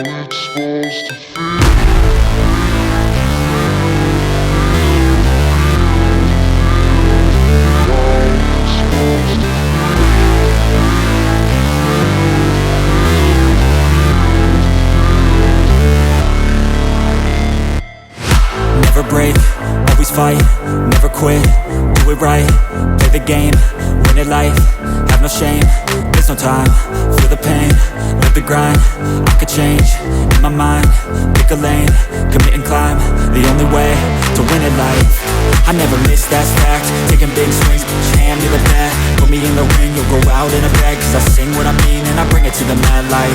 it's supposed to feel. Never break, always fight, never quit, do it right, play the game, win it life, have no shame, there's no time, feel the pain, live the grind, I could change, in my mind, pick a lane, commit and climb, the only way to win it life. I never miss, that's fact, taking big swings, hand me the bat, put me in the ring, you'll go out in a bag, cause I sing what I mean and I bring it to the mad light.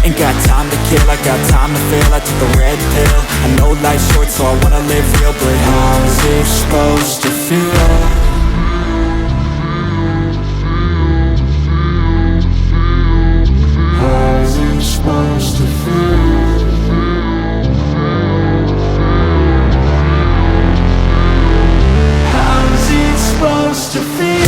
Ain't got time to kill, I got time to feel, I took the red pill, I know life's short so I wanna live real, but how's it supposed to feel? How's it supposed to feel? How's it supposed to feel?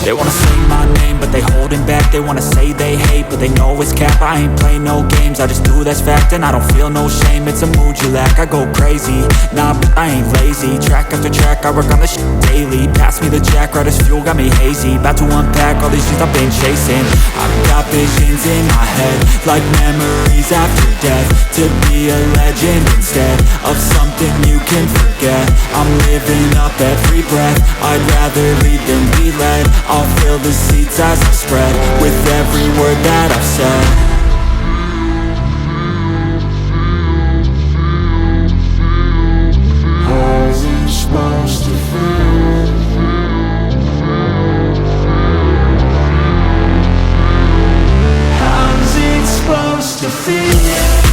They wanna say my name, but they holding back. They wanna say they hate, but they know it's cap. I ain't play no games, I just do, that's fact. And I don't feel no shame, it's a mood you lack. I go crazy, nah, but I ain't lazy. Track after track, I work on this shit daily. Pass me the jack, right as fuel, got me hazy. About to unpack all these things I've been chasing. I've got visions in my head, like memories after death. To be a legend instead of something you can forget. I'm living up every breath, I'd rather lead than be led. I'll fill the seats as I spread with every word that I've said. How's it supposed to feel? How's it supposed to feel?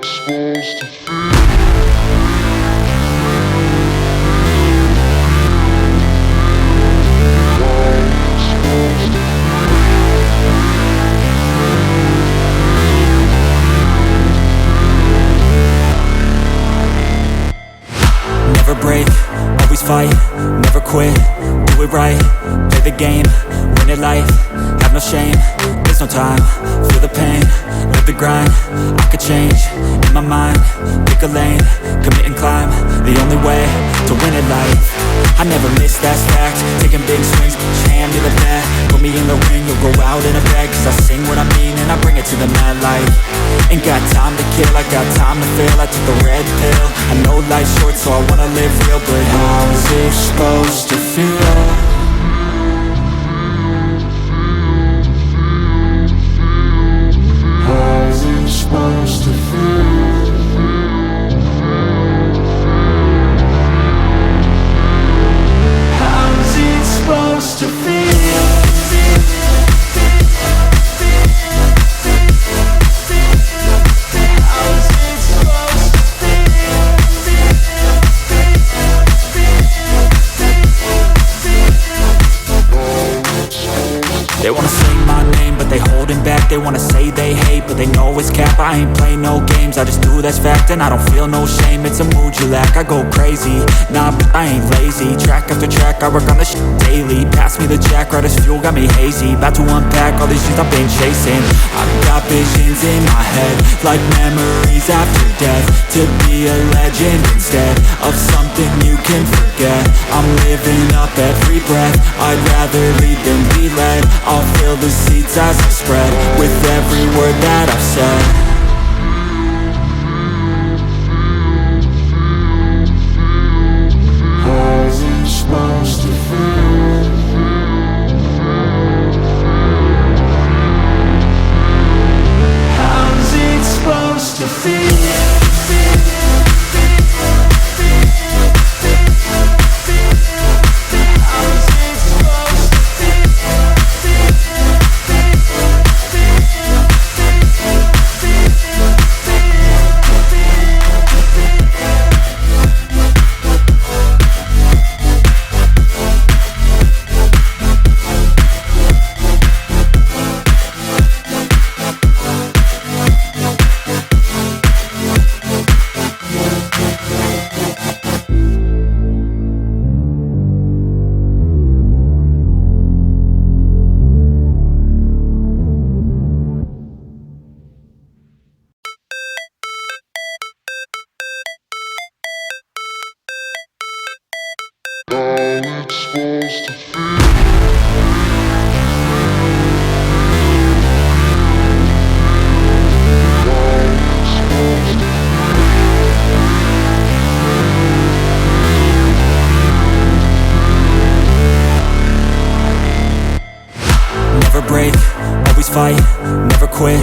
It's supposed to feel. Never break, always fight, never quit, do it right, play the game, win it life, have no shame, there's no time, feel the pain, live the grind, I could change, in my mind, pick a lane, commit and climb, the only way to win it life. I never miss, that's fact, taking big swings, hand me the bat, put me in the ring, you'll go out in a bag, cause I sing what I mean and I bring it to the mad light. Ain't got time to kill, I got time to feel, I took the red pill, I know life's short so I wanna live real, but how's it supposed to feel? How's it supposed to feel? How's it supposed to feel? How's it supposed to feel? cap, I ain't play no games, I just do that's fact. And I don't feel no shame, it's a mood you lack. I go crazy, nah but I ain't lazy. Track after track, I work on this shit daily. Pass me the jack, right as fuel, got me hazy. About to unpack all these things I've been chasing. I've got visions in my head, like memories after death. To be a legend instead of something you can forget. I'm living up every breath, I'd rather lead than be led. I'll fill the seats as I spread, with every word that I've said. How's it supposed to feel? How's it supposed to feel? How it's supposed to feel? Never break, always fight, never quit,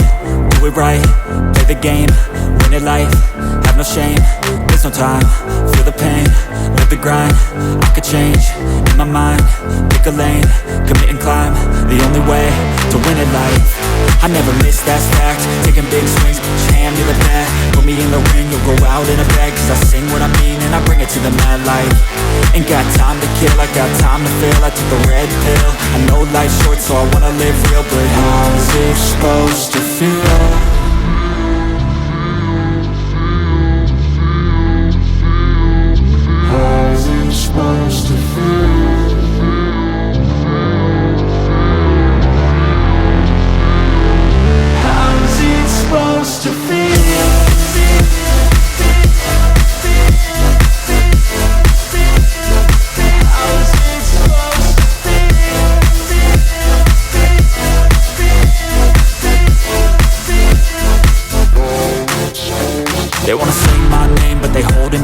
do it right, play the game, win it life, have no shame, there's no time, feel the pain, live the grind, I could change, in my mind, pick a lane, commit and climb, the only way to win it life. I never miss, that's fact, taking big swings, put your hand to the bat, put me in the ring, you'll go out in a bag, cause I sing what I mean and I bring it to the mad light. Ain't got time to kill, I got time to feel, I took the red pill, I know life's short so I wanna live real, but how's it supposed to feel?